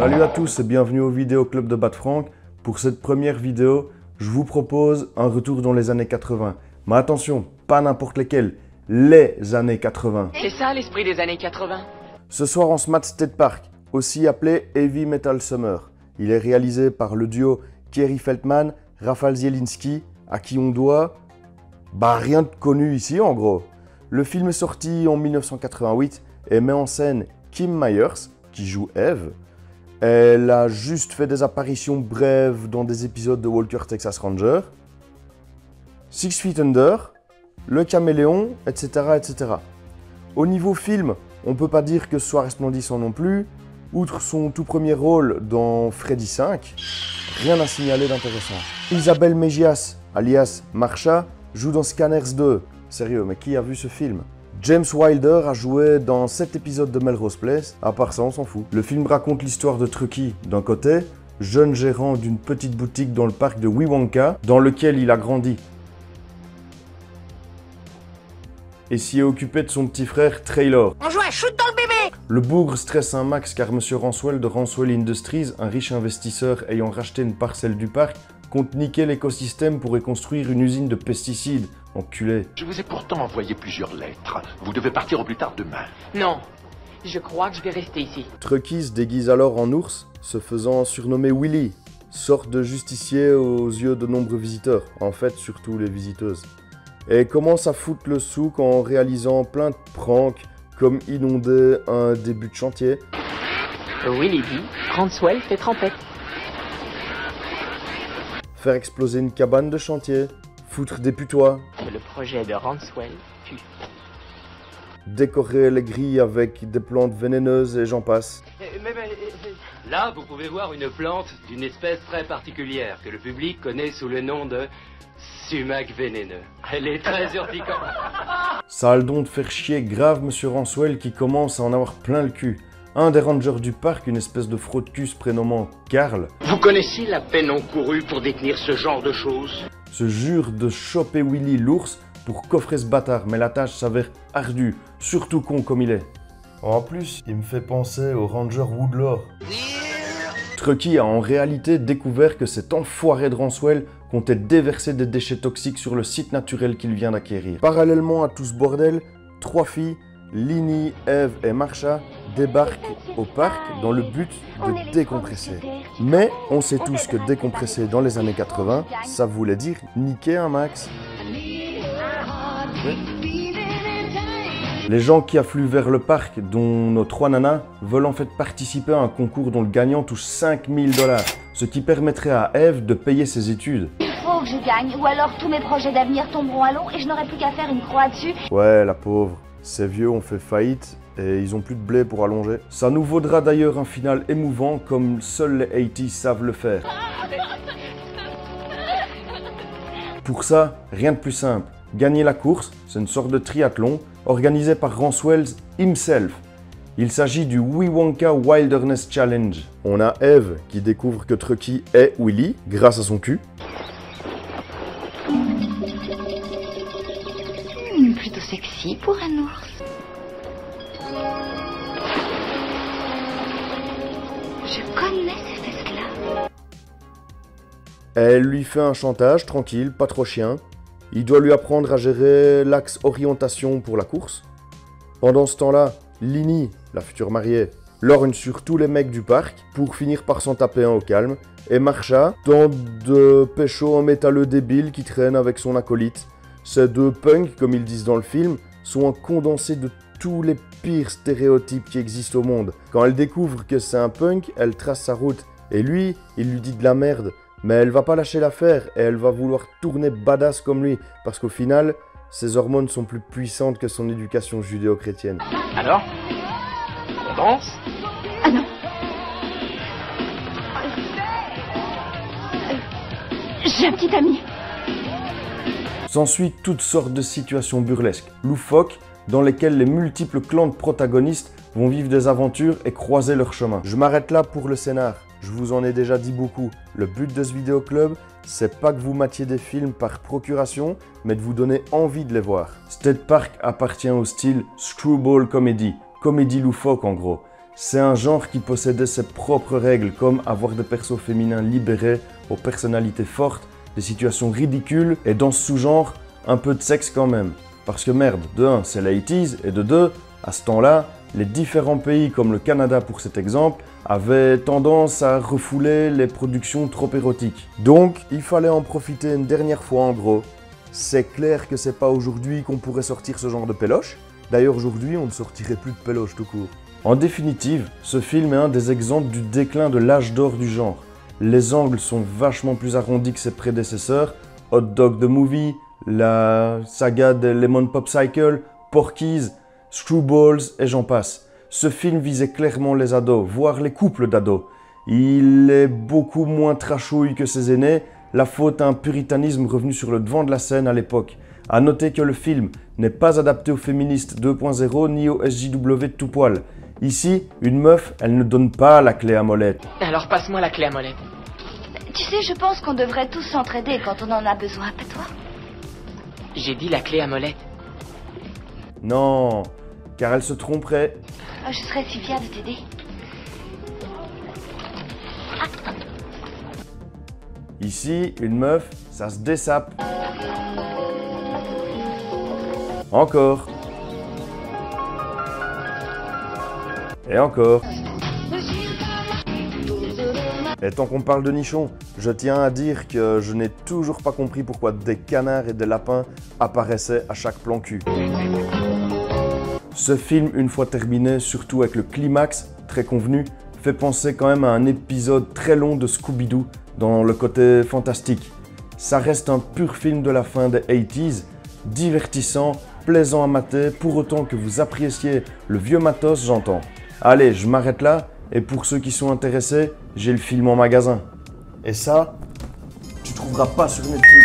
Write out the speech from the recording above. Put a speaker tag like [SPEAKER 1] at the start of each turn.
[SPEAKER 1] Salut à tous et bienvenue au Vidéo Club de Bad Frank. Pour cette première vidéo, je vous propose un retour dans les années 80. Mais attention, pas n'importe lesquels, les années 80.
[SPEAKER 2] C'est ça l'esprit des années 80.
[SPEAKER 1] Ce soir on se mate State Park, aussi appelé Heavy Metal Summer. Il est réalisé par le duo Kerry Feldman, Rafał Zielinski, à qui on doit rien de connu ici en gros. Le film est sorti en 1988 et met en scène Kim Myers, qui joue Eve. Elle a juste fait des apparitions brèves dans des épisodes de Walker Texas Ranger, Six Feet Under, Le Caméléon, etc., etc. Au niveau film, on peut pas dire que ce soit resplendissant non plus. Outre son tout premier rôle dans Freddy 5, rien à signaler d'intéressant. Isabelle Mejias, alias Marsha, joue dans Scanners 2. Sérieux, mais qui a vu ce film? James Wilder a joué dans 7 épisodes de Melrose Place, à part ça on s'en fout. Le film raconte l'histoire de Truckee d'un côté, jeune gérant d'une petite boutique dans le parc de Willy Wonka, dans lequel il a grandi. Et s'y est occupé de son petit frère Traylor.
[SPEAKER 2] On joue à shoot dans le bébé.
[SPEAKER 1] Le bougre stresse un max car Monsieur Ranswell de Ranswell Industries, un riche investisseur ayant racheté une parcelle du parc, compte niquer l'écosystème pour y construire une usine de pesticides. Enculé.
[SPEAKER 3] Je vous ai pourtant envoyé plusieurs lettres. Vous devez partir au plus tard demain.
[SPEAKER 2] Non, je crois que je vais rester ici.
[SPEAKER 1] Truckee se déguise alors en ours, se faisant surnommer Willy, sorte de justicier aux yeux de nombreux visiteurs, en fait surtout les visiteuses. Et commence à foutre le souk en réalisant plein de pranks, comme inonder un début de chantier.
[SPEAKER 2] Willy dit, Ranswell fait trempette.
[SPEAKER 1] Faire exploser une cabane de chantier. Foutre des putois.
[SPEAKER 2] Le projet de Ranswell pue.
[SPEAKER 1] Décorer les grilles avec des plantes vénéneuses et j'en passe.
[SPEAKER 4] Là, vous pouvez voir une plante d'une espèce très particulière que le public connaît sous le nom de sumac vénéneux. Elle est très urticante.
[SPEAKER 1] Ça a le don de faire chier grave Monsieur Ranswell qui commence à en avoir plein le cul. Un des rangers du parc, une espèce de fraude-cul se prénommant Carl,
[SPEAKER 3] Vous connaissez la peine encourue pour détenir ce genre de choses?
[SPEAKER 1] se jure de choper Willy l'ours pour coffrer ce bâtard, mais la tâche s'avère ardue, surtout con comme il est. En plus, il me fait penser au ranger Woodlaw. Truckee a en réalité découvert que cet enfoiré de Ranswell comptait déverser des déchets toxiques sur le site naturel qu'il vient d'acquérir. Parallèlement à tout ce bordel, 3 filles, Lini, Eve et Marsha, débarquent au parc dans le but de décompresser. Mais on sait tous que décompresser dans les années 80, ça voulait dire niquer un max. Les gens qui affluent vers le parc, dont nos 3 nanas, veulent en fait participer à un concours dont le gagnant touche 5000 $, ce qui permettrait à Eve de payer ses études.
[SPEAKER 5] Il faut que je gagne, ou alors tous mes projets d'avenir tomberont à l'eau et je n'aurai plus qu'à faire une croix dessus.
[SPEAKER 1] Ouais, la pauvre. Ces vieux ont fait faillite et ils ont plus de blé pour allonger. Ça nous vaudra d'ailleurs un final émouvant comme seuls les 80s savent le faire. Pour ça, rien de plus simple. Gagner la course, c'est une sorte de triathlon organisé par Ranswell himself. Il s'agit du Willy Wonka Wilderness Challenge. On a Eve qui découvre que Truckee est Willy grâce à son cul.
[SPEAKER 5] Plutôt sexy pour un ours. Je connais ces fesses-là.
[SPEAKER 1] Elle lui fait un chantage, tranquille, pas trop chien. Il doit lui apprendre à gérer l'axe orientation pour la course. Pendant ce temps-là, Lini, la future mariée, lorgne sur tous les mecs du parc pour finir par s'en taper un au calme. Et Marsha tente de pécho un métalleux débile qui traîne avec son acolyte. Ces deux punks, comme ils disent dans le film, sont un condensé de tous les pires stéréotypes qui existent au monde. Quand elle découvre que c'est un punk, elle trace sa route. Et lui, il lui dit de la merde. Mais elle va pas lâcher l'affaire et elle va vouloir tourner badass comme lui. Parce qu'au final, ses hormones sont plus puissantes que son éducation judéo-chrétienne.
[SPEAKER 2] Alors, on danse?
[SPEAKER 5] Ah non. J'ai un petit ami.
[SPEAKER 1] S'ensuit toutes sortes de situations burlesques, loufoques, dans lesquelles les multiples clans de protagonistes vont vivre des aventures et croiser leur chemin. Je m'arrête là pour le scénar. Je vous en ai déjà dit beaucoup. Le but de ce vidéoclub, c'est pas que vous matiez des films par procuration, mais de vous donner envie de les voir. State Park appartient au style screwball comedy, comédie loufoque en gros. C'est un genre qui possédait ses propres règles, comme avoir des persos féminins libérés, aux personnalités fortes, des situations ridicules, et dans ce sous-genre, un peu de sexe quand même. Parce que merde, de 1, c'est la 80s, et de 2, à ce temps-là, les différents pays, comme le Canada pour cet exemple, avaient tendance à refouler les productions trop érotiques. Donc, il fallait en profiter une dernière fois en gros. C'est clair que c'est pas aujourd'hui qu'on pourrait sortir ce genre de péloche. D'ailleurs, aujourd'hui, on ne sortirait plus de péloche tout court. En définitive, ce film est un des exemples du déclin de l'âge d'or du genre. Les angles sont vachement plus arrondis que ses prédécesseurs, Hot Dog the Movie, la saga de Lemon Pop Cycle, Porky's, Screwballs et j'en passe. Ce film visait clairement les ados, voire les couples d'ados. Il est beaucoup moins trashouille que ses aînés, la faute à un puritanisme revenu sur le devant de la scène à l'époque. A noter que le film n'est pas adapté aux féministes 2.0 ni au SJW de tout poil. Ici, une meuf, elle ne donne pas la clé à molette.
[SPEAKER 2] Alors passe-moi la clé à molette.
[SPEAKER 5] Tu sais, je pense qu'on devrait tous s'entraider quand on en a besoin, pas toi?
[SPEAKER 2] J'ai dit la clé à molette.
[SPEAKER 1] Non, car elle se tromperait.
[SPEAKER 5] Je serais si fière de t'aider.
[SPEAKER 1] Ici, une meuf, ça se dessape. Encore. Et encore. Et tant qu'on parle de nichons, je tiens à dire que je n'ai toujours pas compris pourquoi des canards et des lapins apparaissaient à chaque plan cul. Ce film, une fois terminé, surtout avec le climax très convenu, fait penser quand même à un épisode très long de Scooby-Doo dans le côté fantastique. Ça reste un pur film de la fin des 80s, divertissant, plaisant à mater, pour autant que vous appréciez le vieux matos, j'entends. Allez, je m'arrête là, et pour ceux qui sont intéressés, j'ai le film en magasin. Et ça, tu trouveras pas sur Netflix.